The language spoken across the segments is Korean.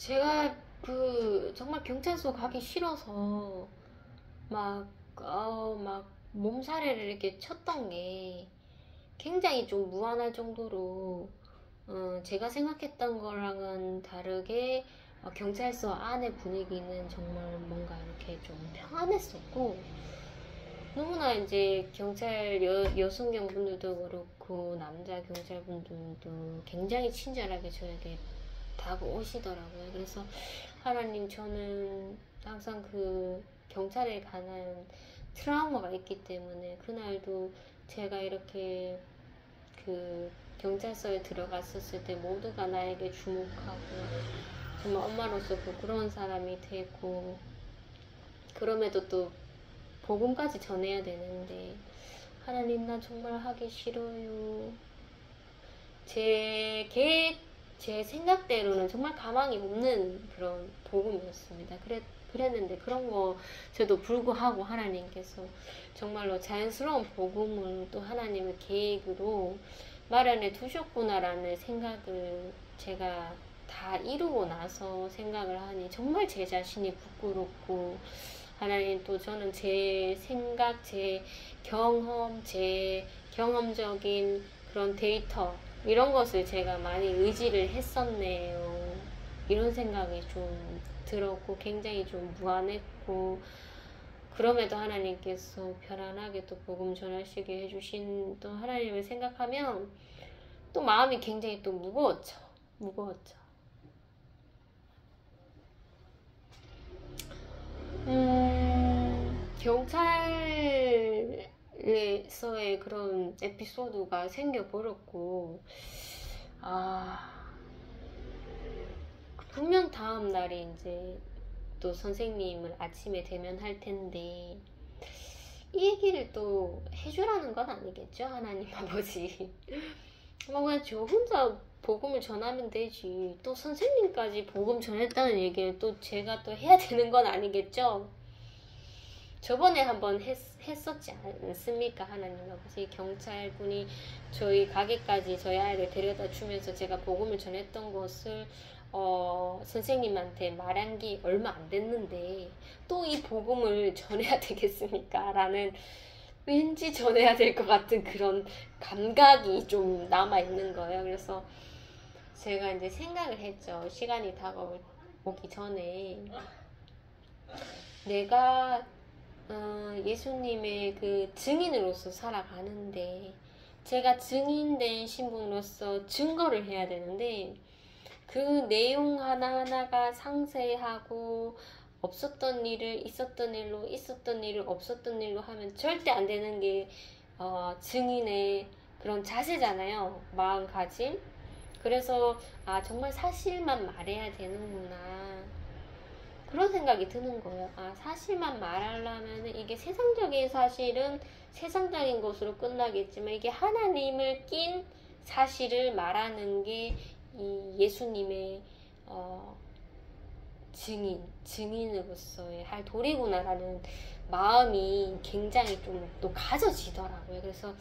제가 정말 경찰서 가기 싫어서 막 몸살을 이렇게 쳤던 게 굉장히 좀 무안할 정도로 제가 생각했던 거랑은 다르게 경찰서 안의 분위기는 정말 뭔가 이렇게 좀 평안했었고, 너무나 이제 경찰 여성경분들도 그렇고 남자 경찰분들도 굉장히 친절하게 저에게 다가오시더라고요. 그래서 하나님, 저는 항상 경찰에 관한 트라우마가 있기 때문에 그날도 제가 이렇게 경찰서에 들어갔었을 때 모두가 나에게 주목하고 정말 엄마로서 부끄러운 사람이 되고, 그럼에도 또 복음까지 전해야 되는데, 하나님, 나 정말 하기 싫어요. 제 생각대로는 정말 가망이 없는 그런 복음이었습니다. 그랬는데 그런 거 저도 불구하고 하나님께서 정말로 자연스러운 복음을 또 하나님의 계획으로 마련해 두셨구나라는 생각을 제가 다 이루고 나서 생각을 하니 정말 제 자신이 부끄럽고, 하나님, 또 저는 제 생각, 제 경험적인 그런 데이터, 이런 것을 제가 많이 의지를 했었네요. 이런 생각이 좀 들었고 굉장히 좀 무안했고, 그럼에도 하나님께서 편안하게 또 복음 전하시게 해주신 또 하나님을 생각하면 또 마음이 굉장히 또 무거웠죠. 경찰에서의 그런 에피소드가 생겨버렸고, 분명 다음 날에 이제 또 선생님을 아침에 대면할 텐데, 이 얘기를 또 해주라는 건 아니겠죠, 하나님 아버지. 그냥 저 혼자 복음을 전하면 되지, 또 선생님까지 복음 전했다는 얘기를 또 제가 또 해야 되는 건 아니겠죠. 저번에 한번 했었지 않습니까, 하나님 아버지. 경찰분이 저희 가게까지 저희 아이를 데려다 주면서 제가 복음을 전했던 것을 선생님한테 말한 게 얼마 안 됐는데 또 이 복음을 전해야 되겠습니까? 라는, 왠지 전해야 될 것 같은 그런 감각이 좀 남아있는 거예요. 그래서 제가 이제 생각을 했죠. 시간이 다가오기 전에 내가 예수님의 증인으로서 살아가는데, 제가 증인된 신분으로서 증거를 해야 되는데, 그 내용 하나하나가 상세하고 없었던 일을 있었던 일로, 있었던 일을 없었던 일로 하면 절대 안 되는 게 증인의 그런 자세잖아요. 마음가짐. 그래서 정말 사실만 말해야 되는구나, 그런 생각이 드는 거예요. 사실만 말하려면 이게 세상적인 사실은 세상적인 것으로 끝나겠지만, 이게 하나님을 낀 사실을 말하는 게 이 예수님의 증인으로서의 할 도리구나라는 마음이 굉장히 좀 또 가져지더라고요. 그래서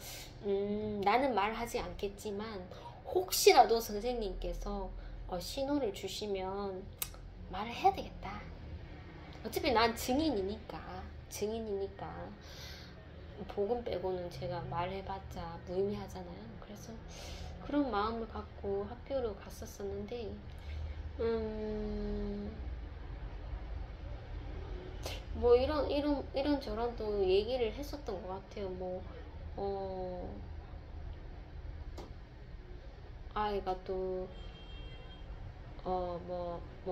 나는 말하지 않겠지만 혹시라도 선생님께서 신호를 주시면 말을 해야 되겠다. 어차피 난 증인이니까 복음 빼고는 제가 말해봤자 무의미하잖아요. 그래서 그런 마음을 갖고 학교로 갔었었는데, 뭐 이런저런 또 얘기를 했었던 것 같아요. 아이가 또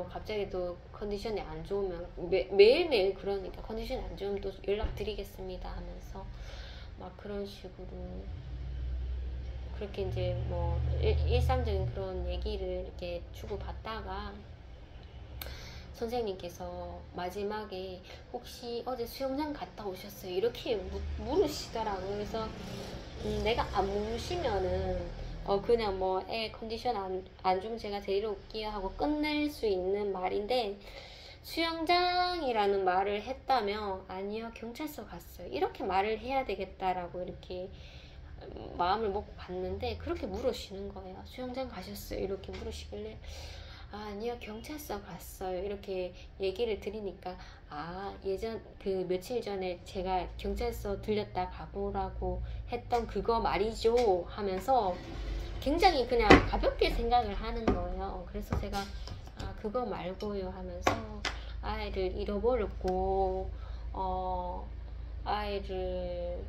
갑자기 또 컨디션이 안 좋으면 매일매일 그러니까 컨디션이 안 좋으면 또 연락드리겠습니다 하면서 막 그런 식으로 그렇게 이제 일상적인 그런 얘기를 이렇게 주고받다가 선생님께서 마지막에 혹시 어제 수영장 갔다 오셨어요? 이렇게 물으시더라고요. 그래서 내가 안 물으시면은 그냥 애 컨디션 안 좋으면 제가 데리러 올게요 하고 끝낼 수 있는 말인데, 수영장이라는 말을 했다면 아니요, 경찰서 갔어요, 이렇게 말을 해야 되겠다라고 이렇게 마음을 먹고 갔는데, 그렇게 물으시는 거예요. 수영장 가셨어요? 이렇게 물으시길래 아니요, 경찰서 갔어요. 이렇게 얘기를 드리니까, 예전, 그 며칠 전에 제가 경찰서 들렸다 가보라고 했던 그거 말이죠 하면서 굉장히 그냥 가볍게 생각을 하는 거예요. 그래서 제가, 그거 말고요 하면서 아이를 잃어버렸고, 아이를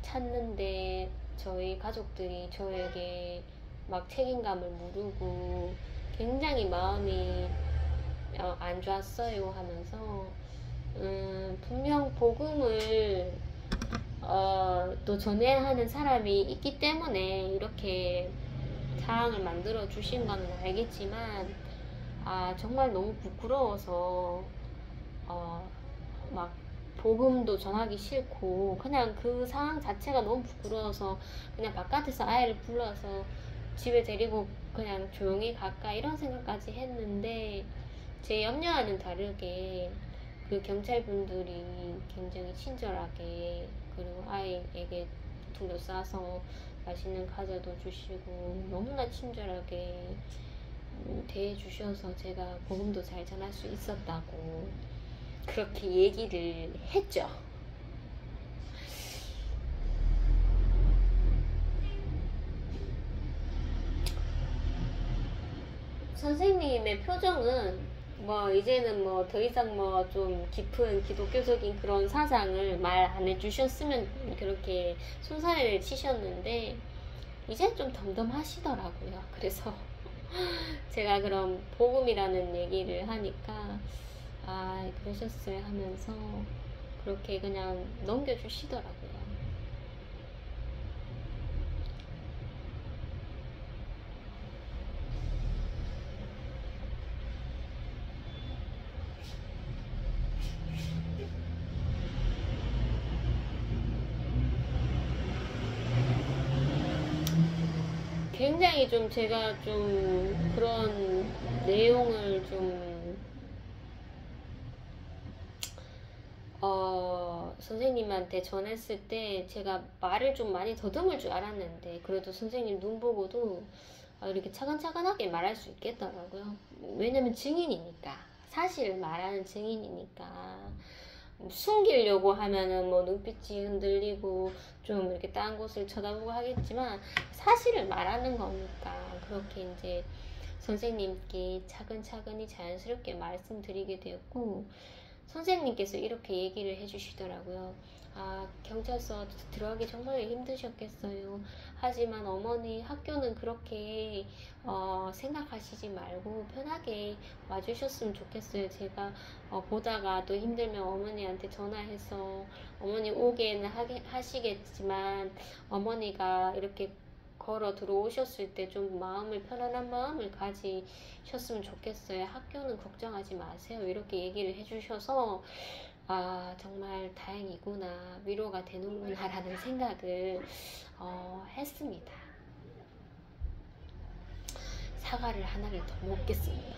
찾는데 저희 가족들이 저에게 막 책임감을 물고 굉장히 마음이 안 좋았어요 하면서 분명 복음을 또 전해야 하는 사람이 있기 때문에 이렇게 상황을 만들어 주신 거는 알겠지만 정말 너무 부끄러워서 막 복음도 전하기 싫고 그냥 그 상황 자체가 너무 부끄러워서 그냥 바깥에서 아이를 불러서 집에 데리고 그냥 조용히 갈까 이런 생각까지 했는데 제 염려와는 다르게 그 경찰분들이 굉장히 친절하게 그리고 아이에게 둘러싸서 맛있는 과자도 주시고 너무나 친절하게 대해주셔서 제가 복음도 잘 전할 수 있었다고 그렇게 얘기를 했죠. 선생님의 표정은 뭐 이제는 뭐 더 이상 뭐 좀 깊은 기독교적인 그런 사상을 말 안 해주셨으면 그렇게 손사래를 치셨는데 이제 좀 덤덤하시더라고요. 그래서 제가 그럼 복음이라는 얘기를 하니까 그러셨어요 하면서 그렇게 그냥 넘겨주시더라고요. 굉장히 좀 제가 좀 그런 내용을 좀 선생님한테 전했을 때 제가 말을 좀 많이 더듬을 줄 알았는데 그래도 선생님 눈 보고도 이렇게 차근차근하게 말할 수 있겠더라고요. 왜냐면 증인이니까 사실을 말하는 증인이니까 숨기려고 하면은 뭐 눈빛이 흔들리고 좀 이렇게 딴 곳을 쳐다보고 하겠지만 사실을 말하는 거니까 그렇게 이제 선생님께 차근차근히 자연스럽게 말씀드리게 되었고 선생님께서 이렇게 얘기를 해주시더라고요. 경찰서 들어가기 정말 힘드셨겠어요. 하지만 어머니 학교는 그렇게 생각하시지 말고 편하게 와주셨으면 좋겠어요. 제가 보다가 또 힘들면 어머니한테 전화해서 어머니 오게는 하시겠지만 어머니가 이렇게 걸어 들어오셨을 때 좀 마음을 편안한 마음을 가지셨으면 좋겠어요. 학교는 걱정하지 마세요. 이렇게 얘기를 해주셔서 정말 다행이구나 위로가 되는구나 라는 생각을 했습니다. 사과를 하나를 더 먹겠습니다.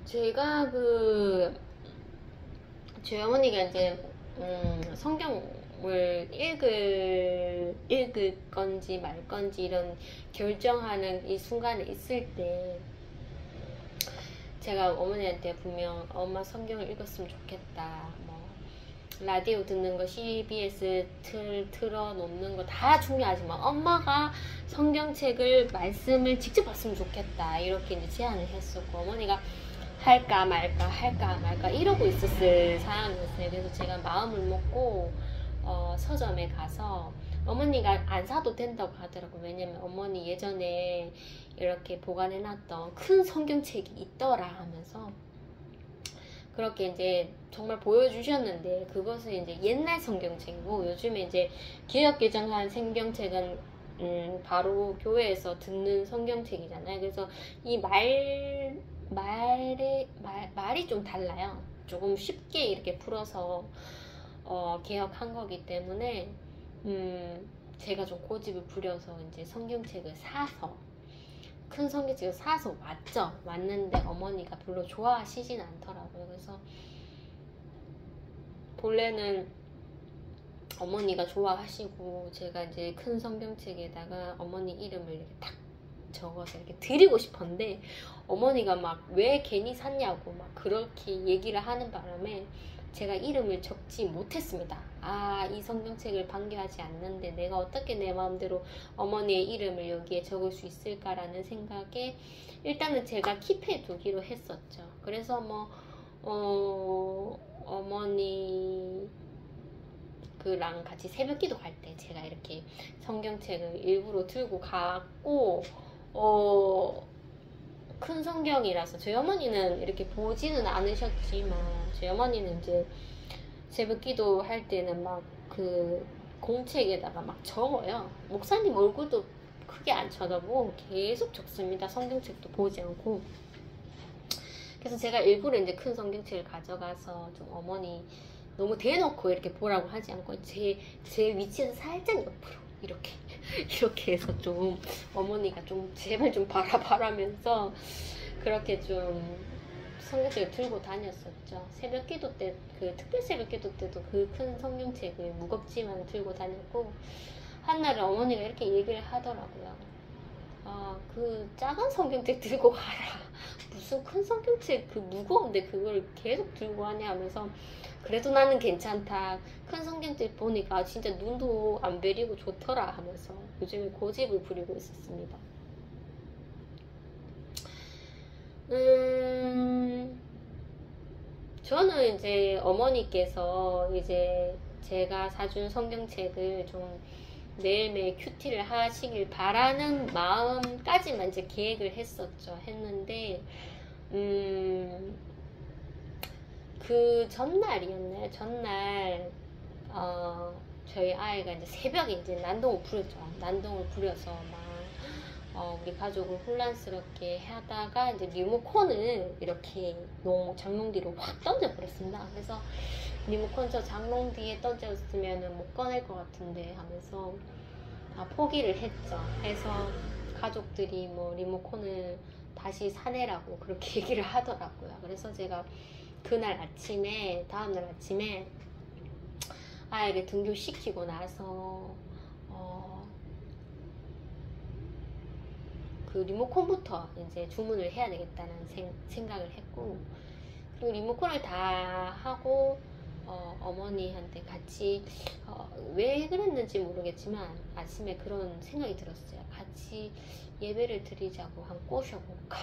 제가 저희 어머니가 이제 성경을 읽을 건지 말 건지 이런 결정하는 이 순간에 있을 때 제가 어머니한테 분명 엄마 성경을 읽었으면 좋겠다 라디오 듣는 거, CBS 틀어놓는 거 다 중요하지만 엄마가 성경책을 말씀을 직접 봤으면 좋겠다 이렇게 이제 제안을 했었고, 어머니가 할까 말까 이러고 있었을 상황이었어요. 그래서 제가 마음을 먹고 서점에 가서, 어머니가 안 사도 된다고 하더라고요. 왜냐면 어머니 예전에 이렇게 보관해놨던 큰 성경책이 있더라 하면서 그렇게 이제 정말 보여주셨는데, 그것은 이제 옛날 성경책이고, 요즘에 이제 개역 개정한 성경책은 바로 교회에서 듣는 성경책이잖아요. 그래서 이 말이 좀 달라요. 조금 쉽게 이렇게 풀어서 개혁한 거기 때문에 제가 좀 고집을 부려서 이제 성경책을 사서, 큰 성경책을 사서 왔는데 어머니가 별로 좋아하시진 않더라고요. 그래서 본래는 어머니가 좋아하시고, 제가 이제 큰 성경책에다가 어머니 이름을 이렇게 딱 적어서 이렇게 드리고 싶었는데, 어머니가 막 왜 괜히 샀냐고 막 그렇게 얘기를 하는 바람에 제가 이름을 적지 못했습니다. 이 성경책을 반겨하지 않는데 내가 어떻게 내 마음대로 어머니의 이름을 여기에 적을 수 있을까라는 생각에 일단은 제가 킵해 두기로 했었죠. 그래서 어머니 그랑 같이 새벽기도 갈 때 제가 이렇게 성경책을 일부러 들고 갔고, 큰 성경이라서 저희 어머니는 이렇게 보지는 않으셨지만, 저희 어머니는 이제 새벽기도 할 때는 막 그 공책에다가 막 적어요. 목사님 얼굴도 크게 안 쳐다보고 계속 적습니다. 성경책도 보지 않고. 그래서 제가 일부러 이제 큰 성경책을 가져가서 좀 어머니 너무 대놓고 이렇게 보라고 하지 않고 제 위치에서 살짝 옆으로 이렇게 해서 좀 어머니가 좀 제발 좀 바라면서 그렇게 좀 성경책을 들고 다녔었죠. 새벽기도 때, 그 특별 새벽기도 때도 그 큰 성경책을 무겁지만 들고 다녔고, 한날은 어머니가 이렇게 얘기를 하더라고요. 그 작은 성경책 들고 가라. 무슨 큰 성경책 그 무거운데 그걸 계속 들고 하냐 하면서, 그래도 나는 괜찮다. 큰 성경책 보니까 진짜 눈도 안 베리고 좋더라 하면서 요즘에 고집을 부리고 있었습니다. 저는 이제 어머니께서 이제 제가 사준 성경책을 좀 매일매일 큐티를 하시길 바라는 마음까지만 이제 계획을 했는데, 그 전날이었나요? 전날, 저희 아이가 이제 새벽에 이제 난동을 부렸죠. 난동을 부려서 막, 우리 가족을 혼란스럽게 하다가 이제 리모컨을 이렇게 장롱 뒤로 확 던져버렸습니다. 그래서 리모컨 저 장롱 뒤에 던졌으면 못 꺼낼 것 같은데 하면서 포기를 했죠. 해서 가족들이 리모컨을 다시 사내라고 그렇게 얘기를 하더라고요. 그래서 제가 다음날 아침에 아이를 등교시키고 나서 그 리모컨부터 이제 주문을 해야 되겠다는 생각을 했고, 그리고 리모컨을 다 하고 어머니한테 같이 왜 그랬는지 모르겠지만 아침에 그런 생각이 들었어요. 같이 예배를 드리자고 한 꼬셔볼까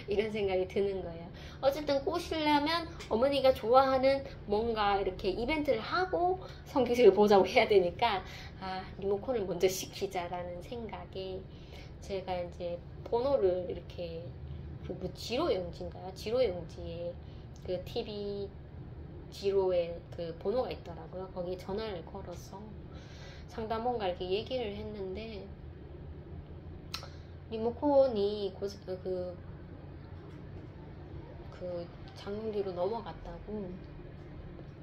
이런 생각이 드는 거예요. 어쨌든 꼬시려면 어머니가 좋아하는 뭔가 이렇게 이벤트를 하고 성경책을 보자고 해야 되니까 리모컨을 먼저 시키자라는 생각에 제가 이제 번호를 이렇게 지로용지인가요? 지로용지에 그 TV 지로에 그 번호가 있더라고요. 거기 전화를 걸어서 상담원과 이렇게 얘기를 했는데, 리모컨이 그 장롱 뒤로 넘어갔다고,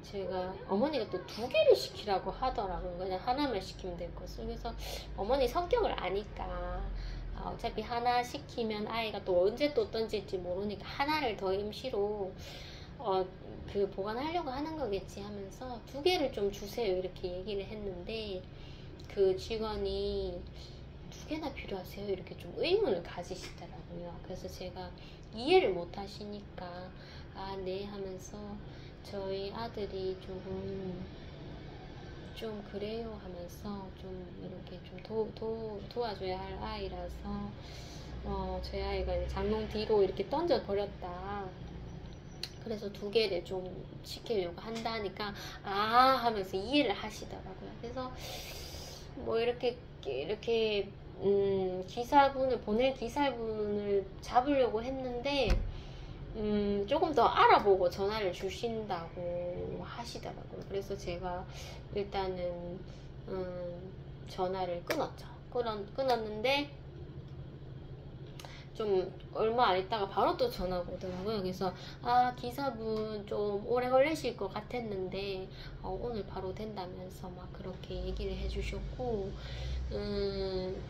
제가 어머니가 또 2개를 시키라고 하더라고요. 그냥 하나만 시키면 될 것을. 그래서 어머니 성격을 아니까 어차피 하나 시키면 아이가 또 언제 또 던질지 모르니까 하나를 더 임시로 보관하려고 하는 거겠지 하면서 2개를 좀 주세요 이렇게 얘기를 했는데, 그 직원이 2개나 필요하세요? 이렇게 좀 의문을 가지시더라고요. 그래서 제가 이해를 못 하시니까 네 하면서, 저희 아들이 조금 좀 그래요 하면서 좀 이렇게 좀 도와줘야 할 아이라서 저희 아이가 이제 장롱 뒤로 이렇게 던져 버렸다. 그래서 2개를 좀 시키려고 한다니까 하면서 이해를 하시더라고요. 그래서 뭐 이렇게 기사분을 보낼 기사분을 잡으려고 했는데 조금 더 알아보고 전화를 주신다고 하시더라고요. 그래서 제가 일단은 전화를 끊었죠. 끊었는데 좀 얼마 안 있다가 바로 또 전화가 오더라고요. 그래서 기사분 좀 오래 걸리실 것 같았는데 오늘 바로 된다면서 막 그렇게 얘기를 해주셨고,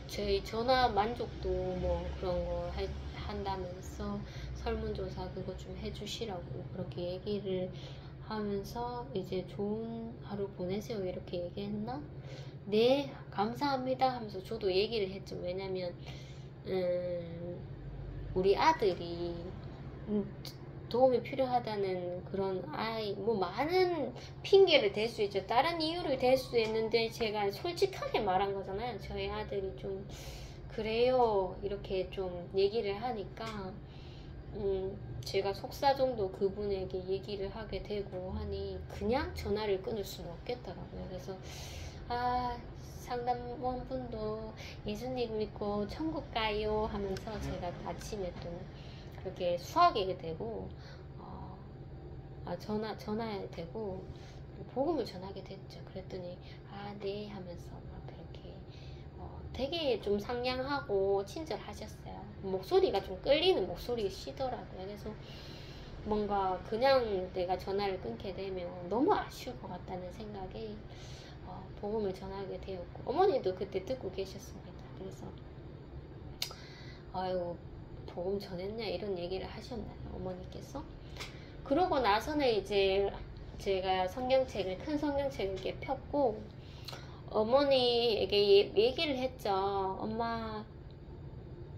저희 전화 만족도 뭐 그런 거 한다면서 설문조사 그거 좀 해주시라고 그렇게 얘기를 하면서 이제 좋은 하루 보내세요 이렇게 얘기했나? 네 감사합니다 하면서 저도 얘기를 했죠. 왜냐면 우리 아들이 도움이 필요하다는 그런 아이, 뭐 많은 핑계를 댈 수 있죠. 다른 이유를 댈 수 있는데 제가 솔직하게 말한 거잖아요. 저희 아들이 좀 그래요 이렇게 좀 얘기를 하니까 제가 속사정도 그분에게 얘기를 하게 되고 하니 그냥 전화를 끊을 수는 없겠더라고요. 그래서 상담원분도 예수님 믿고 천국 가요 하면서 제가 아침에 또 그렇게 수학하게 되고 전화해야 되고 복음을 전하게 됐죠. 그랬더니 네 하면서 막 그렇게 되게 좀 상냥하고 친절하셨어요. 목소리가 좀 끌리는 목소리시더라고요. 그래서 뭔가 그냥 내가 전화를 끊게 되면 너무 아쉬울 것 같다는 생각에 복음을 전하게 되었고, 어머니도 그때 듣고 계셨습니다. 그래서 아유 복음 전했냐 이런 얘기를 하셨나요 어머니께서. 그러고 나서는 이제 제가 큰 성경책을 이렇게 폈고 어머니에게 얘기를 했죠. 엄마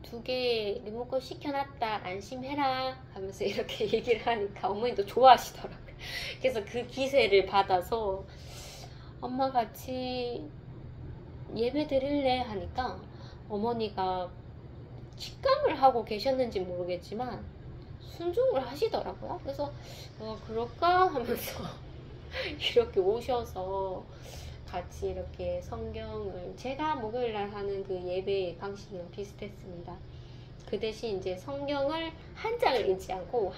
2개 리모컨 시켜놨다 안심해라 하면서 이렇게 얘기를 하니까 어머니도 좋아하시더라고요. 그래서 그 기세를 받아서 엄마 같이 예배 드릴래 하니까 어머니가 직감을 하고 계셨는지 모르겠지만 순종을 하시더라고요. 그래서 그럴까 하면서 이렇게 오셔서 같이 이렇게 성경을, 제가 목요일날 하는 그 예배 방식이랑 비슷했습니다. 그 대신 이제 성경을 한 장을 읽지 않고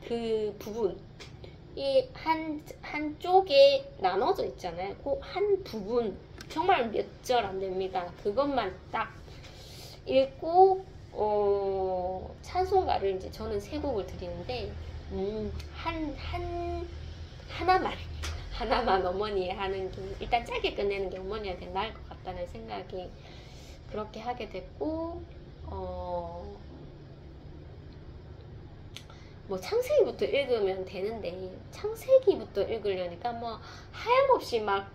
그 부분, 이 한쪽에 나눠져 있잖아요. 그 한 부분, 정말 몇 절 안 됩니다. 그것만 딱 읽고, 찬송가를 이제 저는 3곡을 드리는데, 하나만 어머니 하는 게, 일단 짧게 끝내는 게 어머니한테 나을 것 같다는 생각이 그렇게 하게 됐고, 뭐 창세기부터 읽으면 되는데 창세기부터 읽으려니까 뭐 하염없이 막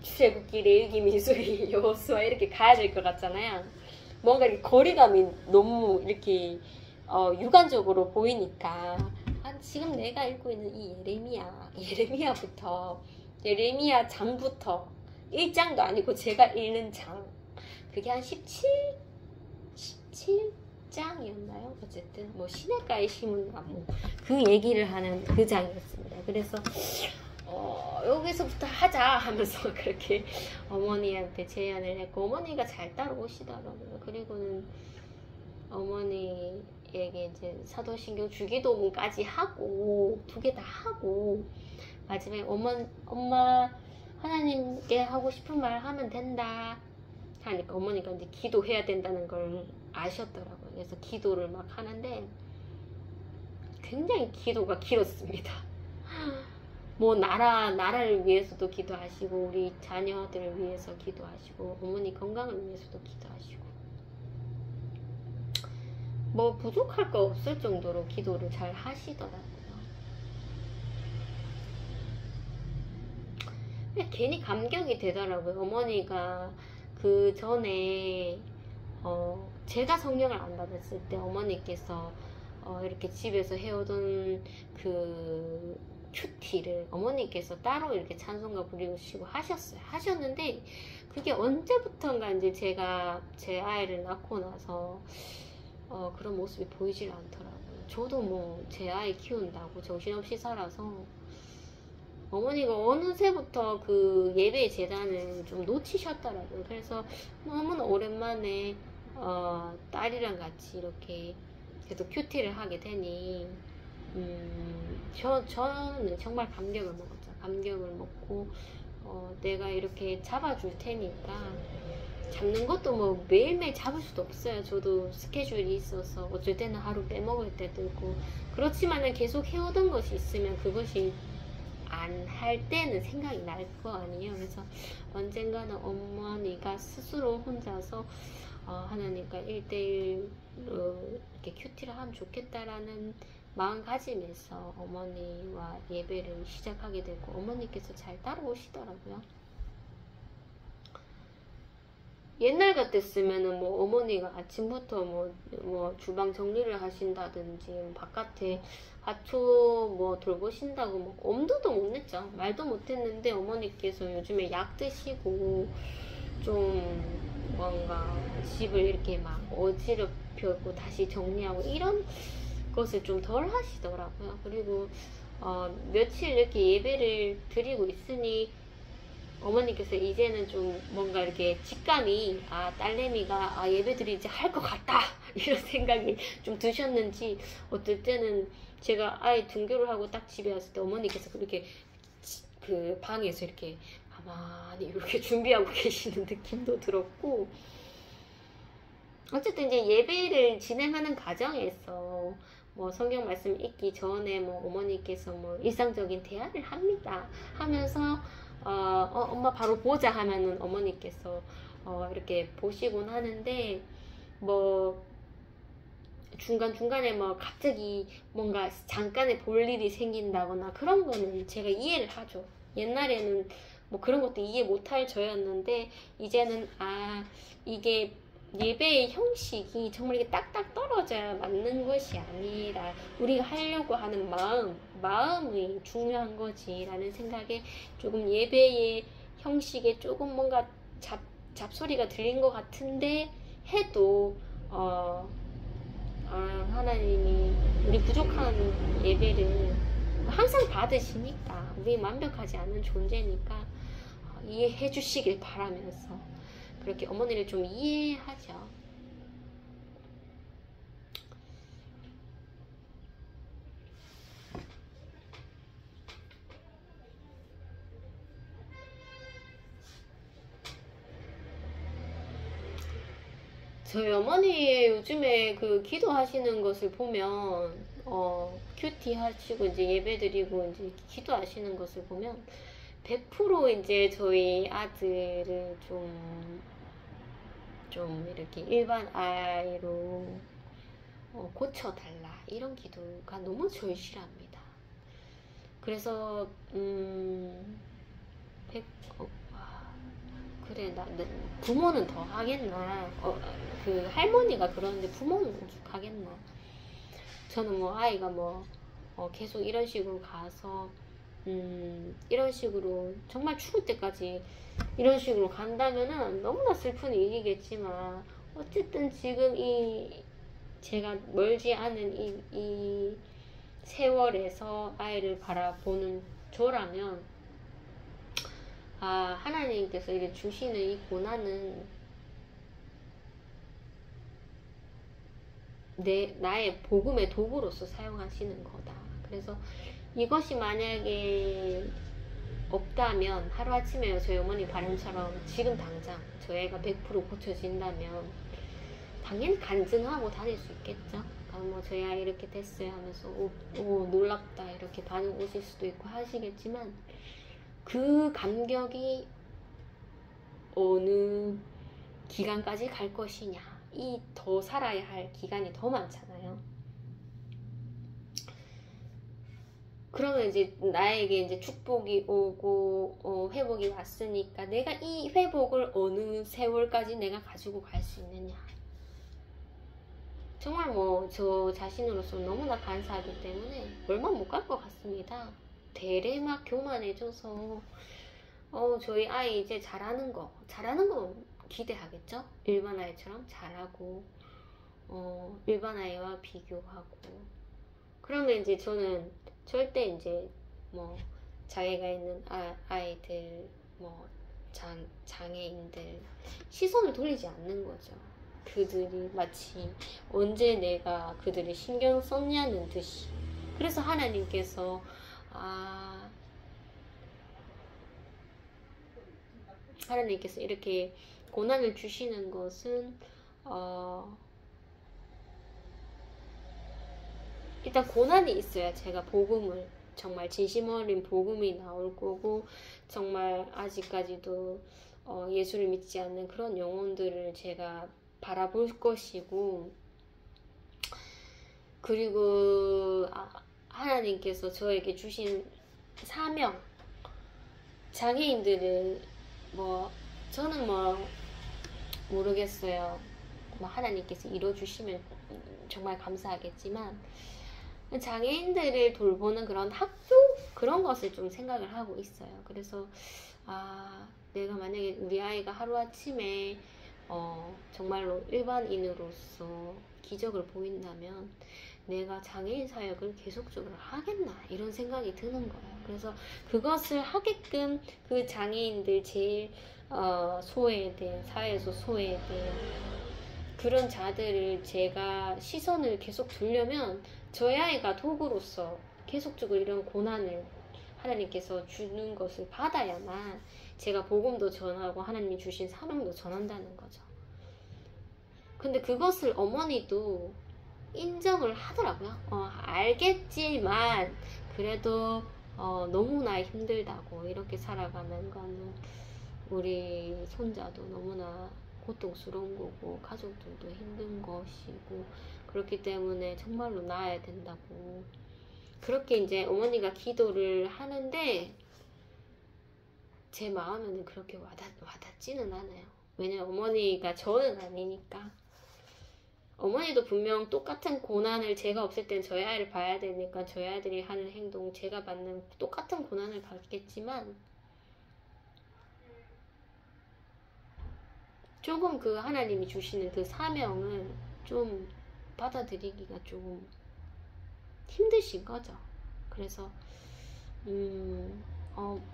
출애굽기, 레위기, 민수기, 여호수아 이렇게 가야 될 것 같잖아요. 뭔가 이렇게 거리감이 너무 이렇게 육안적으로 보이니까 지금 내가 읽고 있는 이 예레미야 장부터 1장도 아니고 제가 읽는 장, 그게 한 17장이었나요? 어쨌든 뭐 시냇가에 심은 나무 그 얘기를 하는 그 장이었습니다. 그래서 여기서부터 하자 하면서 그렇게 어머니한테 제안을 했고 어머니가 잘 따라오시더라고요. 그리고는 어머니에게 이제 사도신경 주기도문까지 하고 2개 다 하고 마지막에 엄마 하나님께 하고 싶은 말 하면 된다 하니까 어머니가 이제 기도해야 된다는 걸 아셨더라고요. 그래서 기도를 막 하는데 굉장히 기도가 길었습니다. 뭐 나라를 위해서도 기도하시고 우리 자녀들을 위해서 기도하시고 어머니 건강을 위해서도 기도하시고 뭐 부족할 거 없을 정도로 기도를 잘 하시더라고요. 괜히 감격이 되더라고요. 어머니가 그 전에 제가 성경을 안 받았을 때 어머니께서 이렇게 집에서 해오던 그 큐티를 어머니께서 따로 이렇게 찬송가 부르시고 하셨는데 그게 언제부턴가 이제 제가 제 아이를 낳고 나서 그런 모습이 보이질 않더라고요. 저도 뭐 제 아이 키운다고 정신없이 살아서 어머니가 어느새부터 그 예배 재단을 좀 놓치셨더라고요. 그래서 너무나 오랜만에 딸이랑 같이 이렇게 계속 큐티를 하게 되니 저는 정말 감격을 먹었죠. 감격을 먹고 내가 이렇게 잡아줄 테니까 잡는 것도 뭐 매일매일 잡을 수도 없어요. 저도 스케줄이 있어서 어쩔 때는 하루 빼먹을 때도 있고 그렇지만은 계속 해오던 것이 있으면 그것이 안 할 때는 생각이 날 거 아니에요. 그래서 언젠가는 어머니가 스스로 혼자서 하나님과 1대1로 이렇게 큐티를 하면 좋겠다라는 마음가짐에서 어머니와 예배를 시작하게 되고 어머니께서 잘 따라오시더라고요. 옛날 같았으면은 뭐 어머니가 아침부터 뭐 주방 정리를 하신다든지 바깥에 화초 뭐 돌보신다고 뭐 엄두도 못 냈죠. 말도 못 했는데 어머니께서 요즘에 약 드시고 좀 뭔가 집을 이렇게 막 어지럽히고 다시 정리하고 이런 것을 좀 덜 하시더라고요. 그리고 며칠 이렇게 예배를 드리고 있으니 어머니께서 이제는 좀 뭔가 이렇게 직감이 딸내미가 예배 드리지 할 것 같다 이런 생각이 좀 드셨는지 어떨 때는 제가 아이 등교를 하고 딱 집에 왔을 때 어머니께서 그렇게 그 방에서 이렇게 가만히 이렇게 준비하고 계시는 느낌도 들었고 어쨌든 이제 예배를 진행하는 과정에서 뭐 성경 말씀 읽기 전에 뭐 어머니께서 뭐 일상적인 대화를 합니다. 하면서 엄마 바로 보자 하면은 어머니께서 이렇게 보시곤 하는데 뭐 중간중간에 뭐 갑자기 뭔가 잠깐의 볼 일이 생긴다거나 그런 거는 제가 이해를 하죠. 옛날에는 뭐 그런 것도 이해 못할 저였는데 이제는 이게 예배의 형식이 정말 이게 딱딱 떨어져야 맞는 것이 아니라 우리가 하려고 하는 마음이 중요한 거지라는 생각에 조금 예배의 형식에 조금 뭔가 잡소리가 들린 것 같은데 해도 하나님이 우리 부족한 예배를 항상 받으시니까 우리 완벽하지 않은 존재니까 이해해 주시길 바라면서 그렇게 어머니를 좀 이해하죠. 저희 어머니 요즘에 그 기도하시는 것을 보면 큐티 하시고 이제 예배드리고 이제 기도하시는 것을 보면 100% 이제 저희 아들을 좀 이렇게 일반 아이로 고쳐달라 이런 기도가 너무 절실합니다. 그래서 그래 부모는 더 하겠나 그 할머니가 그러는데 부모는 오죽 하겠나. 저는 뭐 아이가 뭐 계속 이런 식으로 가서 이런 식으로 정말 죽을 때까지 이런 식으로 간다면은 너무나 슬픈 일이겠지만 어쨌든 지금 제가 멀지 않은 이 세월에서 아이를 바라보는 저라면 하나님께서 이렇게 주시는 이 고난은 나의 복음의 도구로서 사용하시는 거다. 그래서 이것이 만약에 없다면 하루아침에 저희 어머니 바람처럼 지금 당장 저 애가 100% 고쳐진다면 당연히 간증하고 다닐 수 있겠죠. 뭐 저희 아이 이렇게 됐어요 하면서 오 놀랍다 이렇게 반응 오실 수도 있고 하시겠지만 그 감격이 어느 기간까지 갈 것이냐 더 살아야 할 기간이 더 많잖아요. 그러면 이제 나에게 이제 축복이 오고 회복이 왔으니까 내가 이 회복을 어느 세월까지 내가 가지고 갈 수 있느냐. 정말 뭐 저 자신으로서 너무나 감사하기 때문에 얼마 못 갈 것 같습니다. 대레막 교만해져서 저희 아이 이제 잘하는 거 기대하겠죠? 일반 아이처럼 잘하고 일반 아이와 비교하고 그러면 이제 저는 절대 이제 뭐 장애가 있는 아이들 뭐 장애인들 시선을 돌리지 않는 거죠. 그들이 마치 언제 내가 그들을 신경 썼냐는 듯이. 그래서 하나님께서 하나님께서 이렇게 고난을 주시는 것은 일단 고난이 있어야 제가 복음을 정말 진심 어린 복음이 나올 거고 정말 아직까지도 예수를 믿지 않는 그런 영혼들을 제가 바라볼 것이고 그리고 하나님께서 저에게 주신 사명 장애인들을 저는 모르겠어요. 하나님께서 이뤄주시면 정말 감사하겠지만 장애인들을 돌보는 그런 학교 그런 것을 좀 생각을 하고 있어요. 그래서 내가 만약에 우리 아이가 하루아침에 정말로 일반인으로서 기적을 보인다면 내가 장애인 사역을 계속적으로 하겠나 이런 생각이 드는 거예요. 그래서 그것을 하게끔 그 장애인들 제일 소외된 사회에서 소외된 그런 자들을 제가 시선을 계속 두려면 저희 아이가 도구로서 계속적으로 이런 고난을 하나님께서 주는 것을 받아야만 제가 복음도 전하고 하나님이 주신 사명도 전한다는 거죠. 근데 그것을 어머니도 인정을 하더라고요. 알겠지만 그래도 너무나 힘들다고 이렇게 살아가는 거는 우리 손자도 너무나 고통스러운 거고 가족들도 힘든 것이고 그렇기 때문에 정말로 나아야 된다고 그렇게 이제 어머니가 기도를 하는데 제 마음에는 그렇게 와닿지는 않아요. 왜냐면 어머니가 저는 아니니까. 어머니도 분명 똑같은 고난을 제가 없을 땐 저희 아이를 봐야 되니까 저희 아이들이 하는 행동 제가 받는 똑같은 고난을 받겠지만 조금 그 하나님이 주시는 그 사명을 좀 받아들이기가 조금 힘드신 거죠. 그래서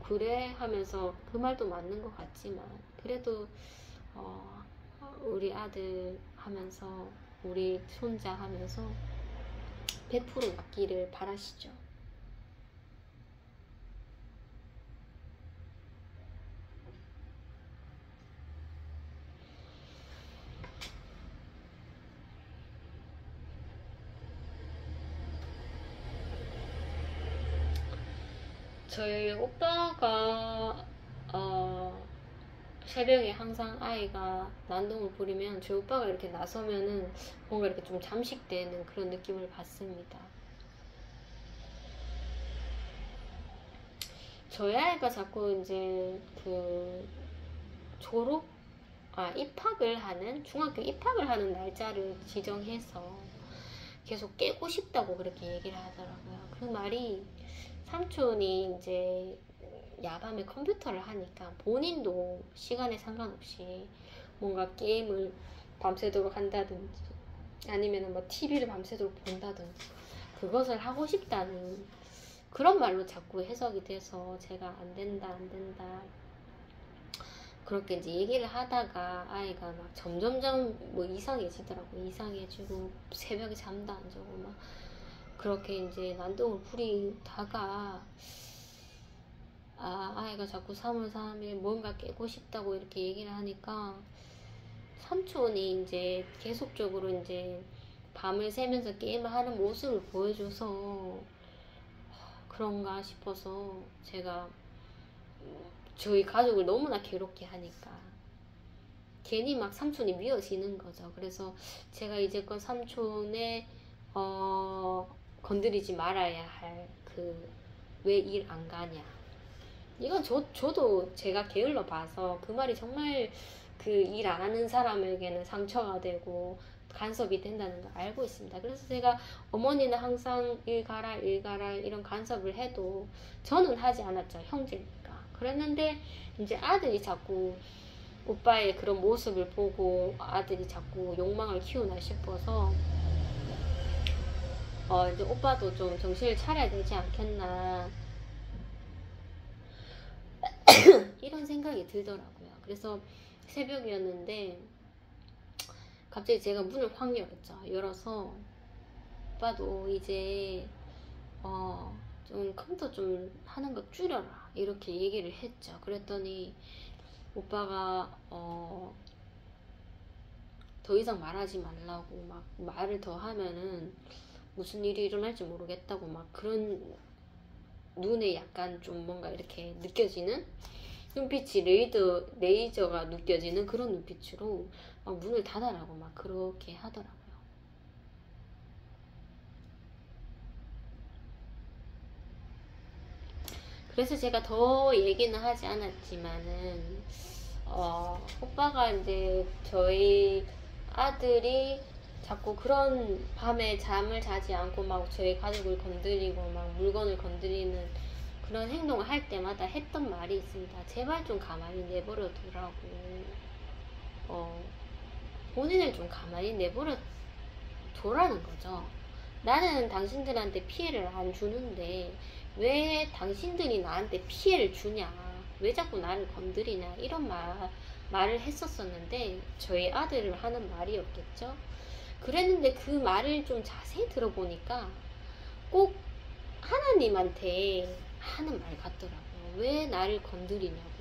그래 하면서 그 말도 맞는 것 같지만 그래도 우리 아들 하면서 우리 손자 하면서 100% 맞기를 바라시죠. 저희 오빠가 새벽에 항상 아이가 난동을 부리면 저희 오빠가 이렇게 나서면은 뭔가 이렇게 좀 잠식되는 그런 느낌을 받습니다. 저희 아이가 자꾸 이제 입학을 하는 중학교 입학을 하는 날짜를 지정해서 계속 깨고 싶다고 그렇게 얘기를 하더라고요. 그 말이 삼촌이 이제 야밤에 컴퓨터를 하니까 본인도 시간에 상관없이 뭔가 게임을 밤새도록 한다든지 아니면 TV를 밤새도록 본다든지 그것을 하고 싶다는 그런 말로 자꾸 해석이 돼서 제가 안 된다 그렇게 이제 얘기를 하다가 아이가 막 점점점 이상해지더라고. 이상해지고 새벽에 잠도 안 자고 막 그렇게 이제 난동을 부리다가 아이가 자꾸 3월 3일 뭔가 깨고 싶다고 이렇게 얘기를 하니까 삼촌이 이제 계속적으로 이제 밤을 새면서 게임을 하는 모습을 보여줘서 그런가 싶어서 제가 저희 가족을 너무나 괴롭게 하니까 괜히 막 삼촌이 미워지는 거죠. 그래서 제가 이제껏 삼촌의 건드리지 말아야 할 왜 일 안 가냐 이건 저도 제가 게을러 봐서 그 말이 정말 그 일 안 하는 사람에게는 상처가 되고 간섭이 된다는 걸 알고 있습니다. 그래서 제가 어머니는 항상 일 가라 이런 간섭을 해도 저는 하지 않았죠. 형제니까. 그랬는데 이제 아들이 자꾸 오빠의 그런 모습을 보고 아들이 자꾸 욕망을 키우나 싶어서 이제 오빠도 좀 정신을 차려야 되지 않겠나 이런 생각이 들더라고요. 그래서 새벽이었는데 갑자기 제가 문을 확 열었죠. 열어서 오빠도 이제 좀 컴퓨터 좀 하는 거 줄여라 이렇게 얘기를 했죠. 그랬더니 오빠가 더 이상 말하지 말라고 막 말을 더 하면은 무슨 일이 일어날지 모르겠다고 막 그런 눈에 약간 좀 뭔가 이렇게 느껴지는 눈빛이 레이저가 느껴지는 그런 눈빛으로 막 문을 닫아라고 막 그렇게 하더라고요. 그래서 제가 더 얘기는 하지 않았지만은 오빠가 이제 저희 아들이 자꾸 그런 밤에 잠을 자지 않고 막 저희 가족을 건드리고 막 물건을 건드리는 그런 행동을 할 때마다 했던 말이 있습니다. 제발 좀 가만히 내버려 두라고. 본인을 좀 가만히 내버려 두라는 거죠. 나는 당신들한테 피해를 안 주는데 왜 당신들이 나한테 피해를 주냐, 왜 자꾸 나를 건드리냐 이런 말을 했었었는데 저희 아들을 하는 말이었겠죠. 그랬는데 그 말을 좀 자세히 들어보니까 꼭 하나님한테 하는 말 같더라고요. 왜 나를 건드리냐고.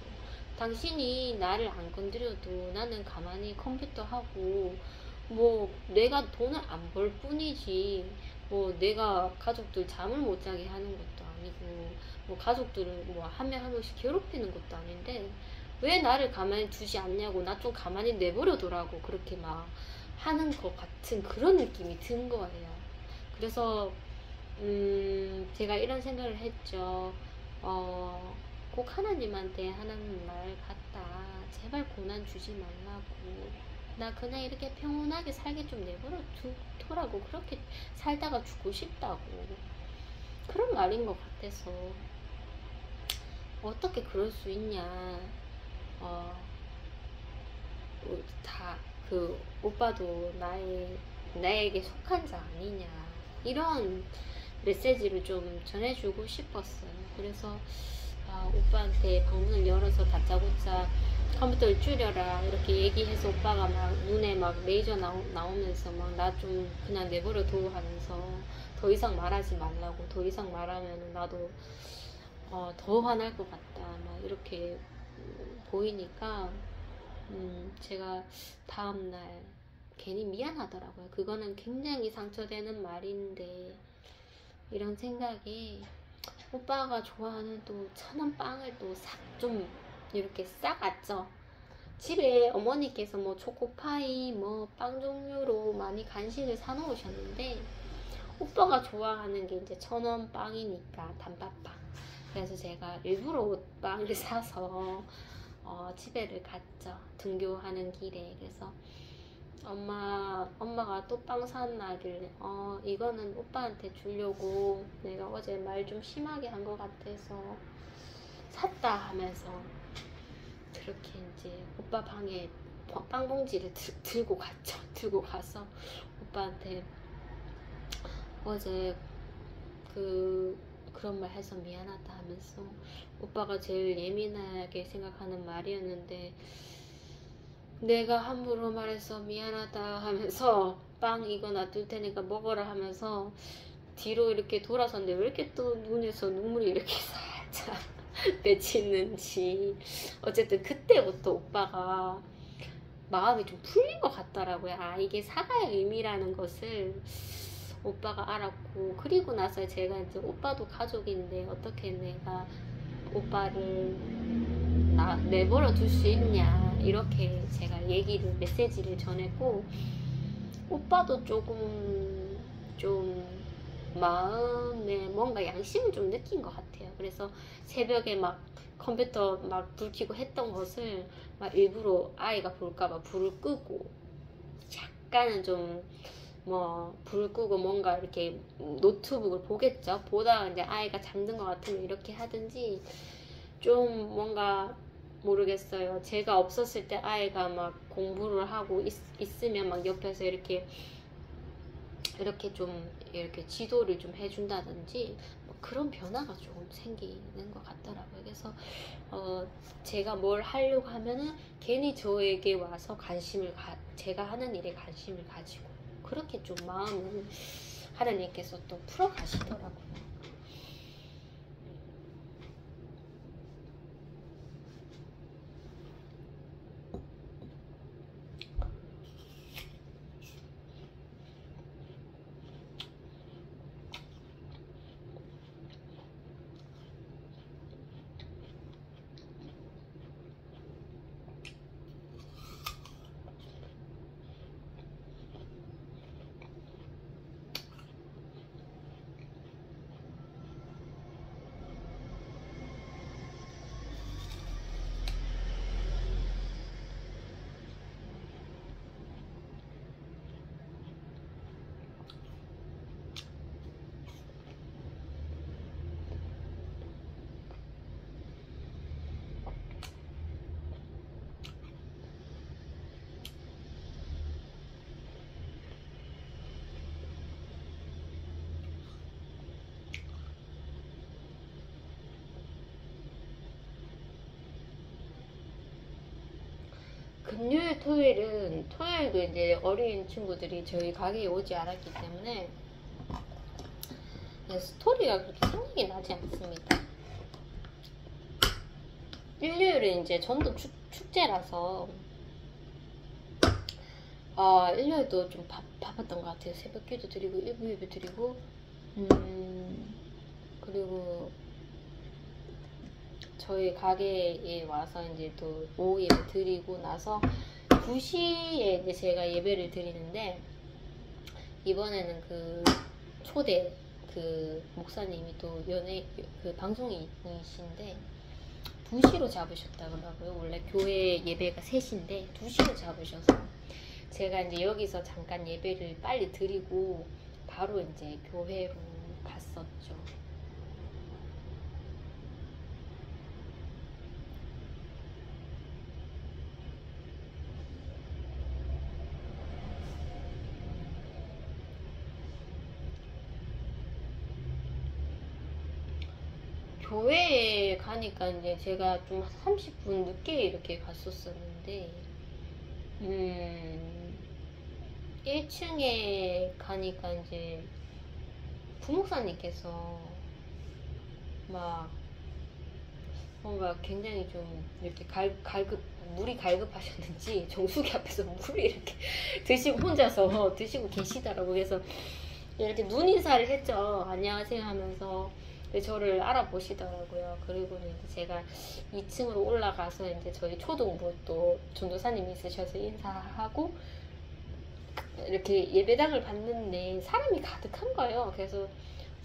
당신이 나를 안 건드려도 나는 가만히 컴퓨터 하고 뭐 내가 돈을 안 벌 뿐이지 뭐 내가 가족들 잠을 못 자게 하는 것도 아니고 뭐 가족들을 뭐 한 명 한 명씩 괴롭히는 것도 아닌데 왜 나를 가만히 두지 않냐고, 나 좀 가만히 내버려 두라고 그렇게 막 하는 것 같은 그런 느낌이 든 거예요. 그래서 제가 이런 생각을 했죠. 꼭 하나님한테 하는 말 같다. 제발 고난 주지 말라고. 나 그냥 이렇게 평온하게 살게 좀 내버려 두라고. 그렇게 살다가 죽고 싶다고. 그런 말인 것 같아서 어떻게 그럴 수 있냐. 다 그 오빠도 나에게 속한 자 아니냐. 이런 메시지를 좀 전해주고 싶었어요. 그래서 오빠한테 방문을 열어서 다짜고짜 컴퓨터를 줄여라 이렇게 얘기해서 오빠가 막 눈에 막 레이저 나오면서 막 나 좀 그냥 내버려 둬 하면서 더 이상 말하지 말라고, 더 이상 말하면 나도 더 화날 것 같다 막 이렇게 보이니까 제가 다음날 괜히 미안하더라고요. 그거는 굉장히 상처되는 말인데 이런 생각이, 오빠가 좋아하는 또 1,000원 빵을 또 좀 이렇게 싸갔죠. 집에 어머니께서 뭐 초코파이 뭐 빵 종류로 많이 간식을 사놓으셨는데 오빠가 좋아하는 게 이제 1,000원 빵이니까 단팥빵. 그래서 제가 일부러 빵을 사서 집에를 갔죠. 등교하는 길에. 그래서 엄마가 또 빵 샀나길래 이거는 오빠한테 주려고 내가 어제 말 좀 심하게 한 것 같아서 샀다 하면서 그렇게 이제 오빠 방에 빵 봉지를 들고 갔죠. 들고 가서 오빠한테 어제 그런 말 해서 미안하다 하면서, 오빠가 제일 예민하게 생각하는 말이었는데 내가 함부로 말해서 미안하다 하면서 빵 이거 놔둘 테니까 먹어라 하면서 뒤로 이렇게 돌아섰는데 왜 이렇게 또 눈에서 눈물이 이렇게 살짝 맺히는지, 어쨌든 그때부터 오빠가 마음이 좀 풀린 것 같더라고요. 이게 사과의 의미라는 것을 오빠가 알았고, 그리고 나서 제가 이제 오빠도 가족인데 어떻게 내가 오빠를 내버려 둘 수 있냐 이렇게 제가 메시지를 전했고, 오빠도 조금 좀 마음에 뭔가 양심을 좀 느낀 것 같아요. 그래서 새벽에 막 컴퓨터 막 불 켜고 했던 것을 막 일부러 아이가 볼까봐 불을 끄고 약간은 좀 뭐 불 끄고 뭔가 이렇게 노트북을 보겠죠. 보다가 이제 아이가 잠든 것 같으면 이렇게 하든지, 좀 뭔가 모르겠어요. 제가 없었을 때 아이가 막 공부를 하고 있으면 막 옆에서 이렇게 좀 이렇게 지도를 좀 해준다든지 뭐 그런 변화가 조금 생기는 것 같더라고요. 그래서 제가 뭘 하려고 하면은 괜히 저에게 와서 제가 하는 일에 관심을 가지고, 그렇게 좀 마음을 하나님께서 또 풀어 가시더라고요. 금요일, 토요일도 이제 어린 친구들이 저희 가게에 오지 않았기 때문에 스토리가 그렇게 생각이 나지 않습니다. 일요일은 이제 전도 축제라서 일요일도 좀 바빴던 것 같아요. 새벽 기도 드리고 일부 예배 드리고 그리고 저희 가게에 와서 이제 또 오후 예배 드리고 나서 2시에 이제 제가 예배를 드리는데, 이번에는 그 초대 그 목사님이 또 그 방송인이신데 2시로 잡으셨다 그러고요. 원래 교회 예배가 3시인데 2시로 잡으셔서 제가 이제 여기서 잠깐 예배를 빨리 드리고 바로 이제 교회로 갔었죠. 교회에 가니까 이제 제가 좀 30분 늦게 이렇게 갔었었는데, 1층에 가니까 이제 부목사님께서 막 뭔가 굉장히 좀 이렇게 물이 갈급하셨는지 정수기 앞에서 물을 이렇게 드시고 혼자서 드시고 계시더라고요. 그래서 이렇게 눈인사를 했죠. 안녕하세요 하면서. 저를 알아보시더라고요. 그리고 이제 제가 2층으로 올라가서 이제 저희 초등부 또 전도사님이 있으셔서 인사하고 이렇게 예배당을 봤는데 사람이 가득한 거예요. 그래서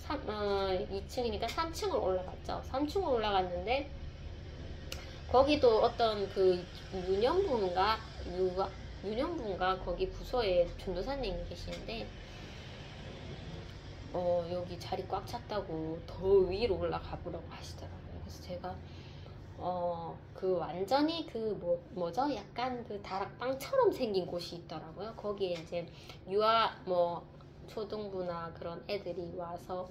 2층이니까 3층을 올라갔죠. 3층을 올라갔는데 거기도 어떤 그 유년부인가 거기 부서에 전도사님이 계시는데 여기 자리 꽉 찼다고 더 위로 올라가 보라고 하시더라고요. 그래서 제가 그 완전히 그 뭐죠? 약간 그 다락방처럼 생긴 곳이 있더라고요. 거기에 이제 초등부나 그런 애들이 와서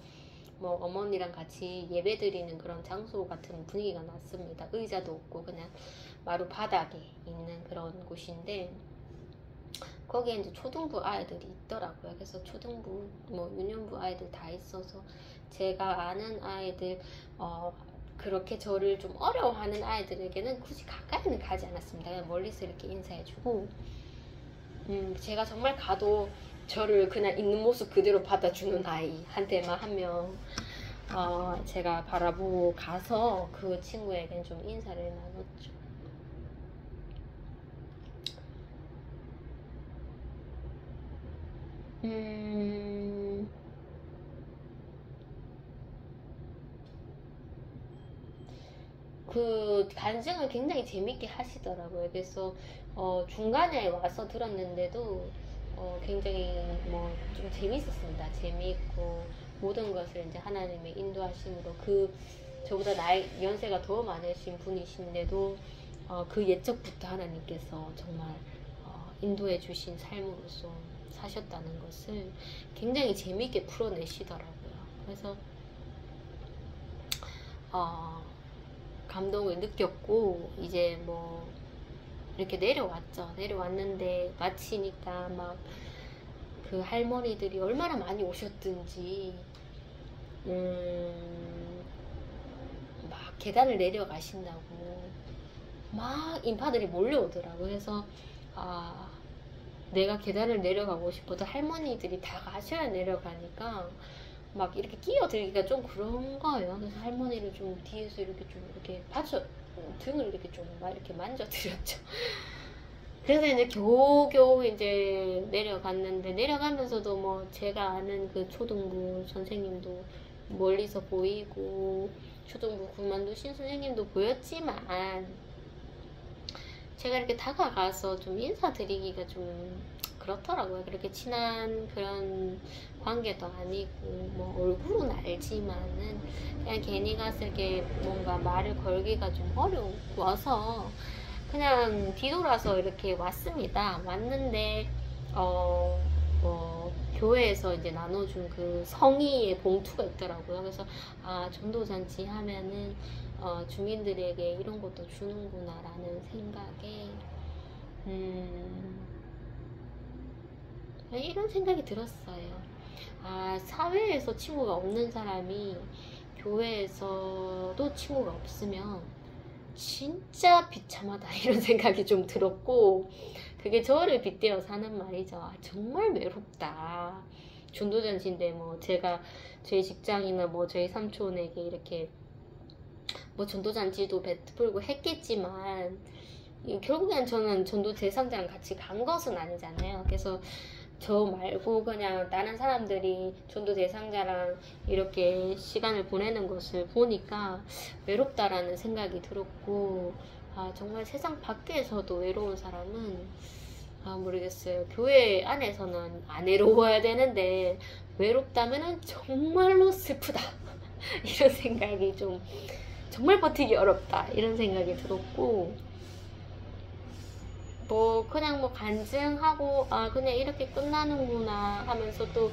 어머니랑 같이 예배 드리는 그런 장소 같은 분위기가 났습니다. 의자도 없고 그냥 마루 바닥에 있는 그런 곳인데, 거기에 이제 초등부 아이들이 있더라고요. 그래서 초등부, 유년부 아이들 다 있어서 제가 아는 아이들, 그렇게 저를 좀 어려워하는 아이들에게는 굳이 가까이는 가지 않았습니다. 그냥 멀리서 이렇게 인사해주고, 제가 정말 가도 저를 그냥 있는 모습 그대로 받아주는 아이한테만 한 명, 제가 바라보고 가서 그 친구에겐 좀 인사를 나눴죠. 그 간증을 굉장히 재밌게 하시더라고요. 그래서 중간에 와서 들었는데도 굉장히 뭐 좀 재밌었습니다. 재미있고 모든 것을 이제 하나님의 인도하심으로 저보다 연세가 더 많으신 분이신데도 그 옛적부터 하나님께서 정말 인도해 주신 삶으로서 사셨다는 것을 굉장히 재미있게 풀어내시더라고요. 그래서 감동을 느꼈고 이제 뭐 이렇게 내려왔죠. 내려왔는데 마치니까 막 그 할머니들이 얼마나 많이 오셨든지 막 계단을 내려가신다고 막 인파들이 몰려오더라고요. 그래서 내가 계단을 내려가고 싶어도 할머니들이 다 가셔야 내려가니까 막 이렇게 끼어들기가 좀 그런 거예요. 그래서 할머니를 좀 뒤에서 이렇게 등을 이렇게 좀 막 이렇게 만져드렸죠. 그래서 이제 겨우겨우 이제 내려갔는데, 내려가면서도 뭐 제가 아는 그 초등부 선생님도 멀리서 보이고 초등부 그만두신 선생님도 보였지만 제가 이렇게 다가가서 좀 인사드리기가 좀 그렇더라고요. 그렇게 친한 그런 관계도 아니고 뭐 얼굴은 알지만은 그냥 괜히 가서 이렇게 뭔가 말을 걸기가 좀 어려워서 그냥 뒤돌아서 이렇게 왔습니다. 왔는데 교회에서 이제 나눠준 그 성의의 봉투가 있더라고요. 그래서 전도잔치 하면은 주민들에게 이런 것도 주는구나라는 생각에 이런 생각이 들었어요. 사회에서 친구가 없는 사람이 교회에서도 친구가 없으면 진짜 비참하다 이런 생각이 좀 들었고, 그게 저를 빗대어 사는 말이죠. 정말 외롭다. 전도잔치인데 뭐 제가 저희 직장이나 뭐 저희 삼촌에게 이렇게 뭐 전도잔치도 베풀고 했겠지만 결국엔 저는 전도 대상자랑 같이 간 것은 아니잖아요. 그래서 저 말고 그냥 다른 사람들이 전도 대상자랑 이렇게 시간을 보내는 것을 보니까 외롭다라는 생각이 들었고, 정말 세상 밖에서도 외로운 사람은 모르겠어요. 교회 안에서는 안 외로워야 되는데 외롭다면은 정말로 슬프다 이런 생각이 좀, 정말 버티기 어렵다 이런 생각이 들었고, 뭐 그냥 뭐 간증하고 그냥 이렇게 끝나는구나 하면서 또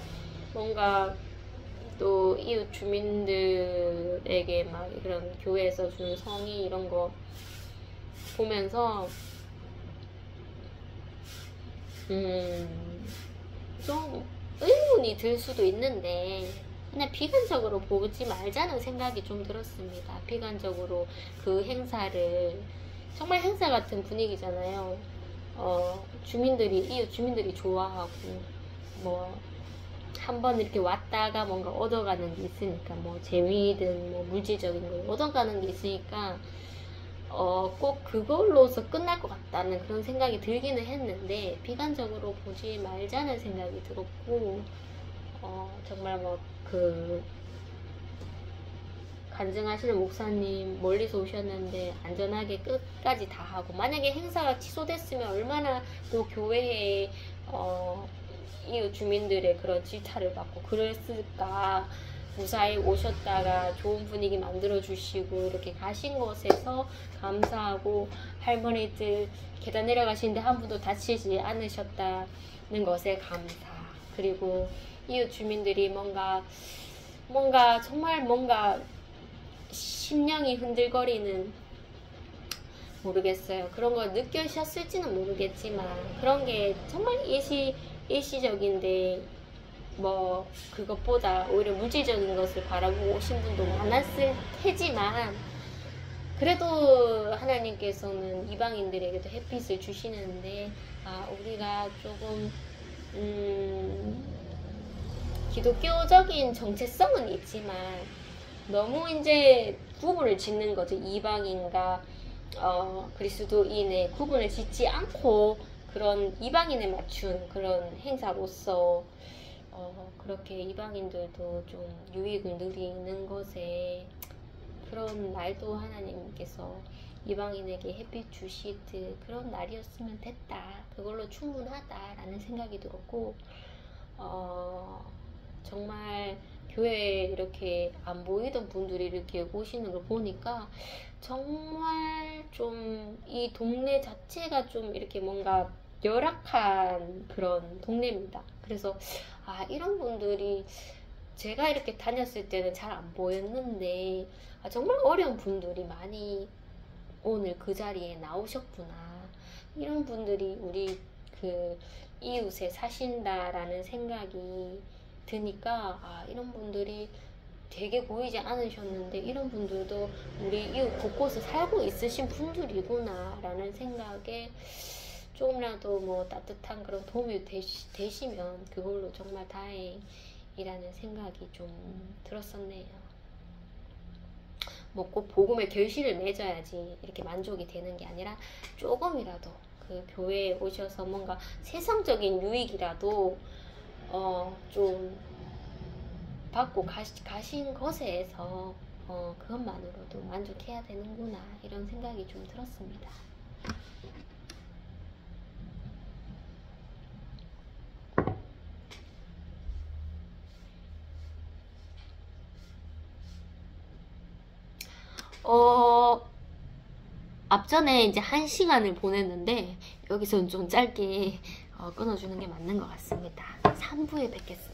뭔가 또 이웃 주민들에게 막 그런 교회에서 준 성의 이런 거 보면서 좀 의문이 들 수도 있는데 그냥 비관적으로 보지 말자는 생각이 좀 들었습니다. 비관적으로 그 행사를, 정말 행사 같은 분위기잖아요. 이웃 주민들이 좋아하고, 뭐, 한번 이렇게 왔다가 뭔가 얻어가는 게 있으니까, 뭐, 재미든, 뭐, 물질적인 걸 얻어가는 게 있으니까, 꼭 그걸로서 끝날 것 같다는 그런 생각이 들기는 했는데, 비관적으로 보지 말자는 생각이 들었고, 정말 간증하시는 목사님 멀리서 오셨는데 안전하게 끝까지 다 하고, 만약에 행사가 취소됐으면 얼마나 또 교회에 이웃 주민들의 그런 질타를 받고 그랬을까. 무사히 오셨다가 좋은 분위기 만들어 주시고 이렇게 가신 것에서 감사하고, 할머니들 계단 내려가시는데 한 분도 다치지 않으셨다는 것에 감사, 그리고 이웃 주민들이 정말 심령이 흔들거리는, 모르겠어요. 그런 걸 느끼셨을지는 모르겠지만 그런 게 정말 일시적인데 뭐 그것보다 오히려 물질적인 것을 바라보고 오신 분도 많았을 테지만, 그래도 하나님께서는 이방인들에게도 햇빛을 주시는데 우리가 조금 기독교적인 정체성은 있지만 너무 이제 구분을 짓는 거죠. 이방인과 그리스도인의 구분을 짓지 않고 그런 이방인에 맞춘 그런 행사로서 그렇게 이방인들도 좀 유익을 누리는 것에, 그런 날도 하나님께서 이방인에게 햇빛 주시듯 그런 날이었으면 됐다. 그걸로 충분하다라는 생각이 들었고, 정말 교회에 이렇게 안 보이던 분들이 이렇게 오시는 걸 보니까 정말 좀 이 동네 자체가 좀 이렇게 뭔가 열악한 그런 동네입니다. 그래서 이런 분들이 제가 이렇게 다녔을 때는 잘 안 보였는데 정말 어려운 분들이 많이 오늘 그 자리에 나오셨구나. 이런 분들이 우리 그 이웃에 사신다라는 생각이 드니까 이런 분들이 되게 보이지 않으셨는데 이런 분들도 우리 이웃 곳곳에 살고 있으신 분들이구나 라는 생각에 조금이라도 뭐 따뜻한 그런 도움이 되시면 그걸로 정말 다행이라는 생각이 좀 들었었네요. 뭐 꼭 복음의 결실을 맺어야지 이렇게 만족이 되는 게 아니라 조금이라도 그 교회에 오셔서 뭔가 세상적인 유익이라도 좀 받고 가신 것에서 그것만으로도 만족해야 되는구나 이런 생각이 좀 들었습니다. 앞전에 이제 1시간을 보냈는데 여기서는 좀 짧게 끊어주는 게 맞는 것 같습니다. 3부에 뵙겠습니다.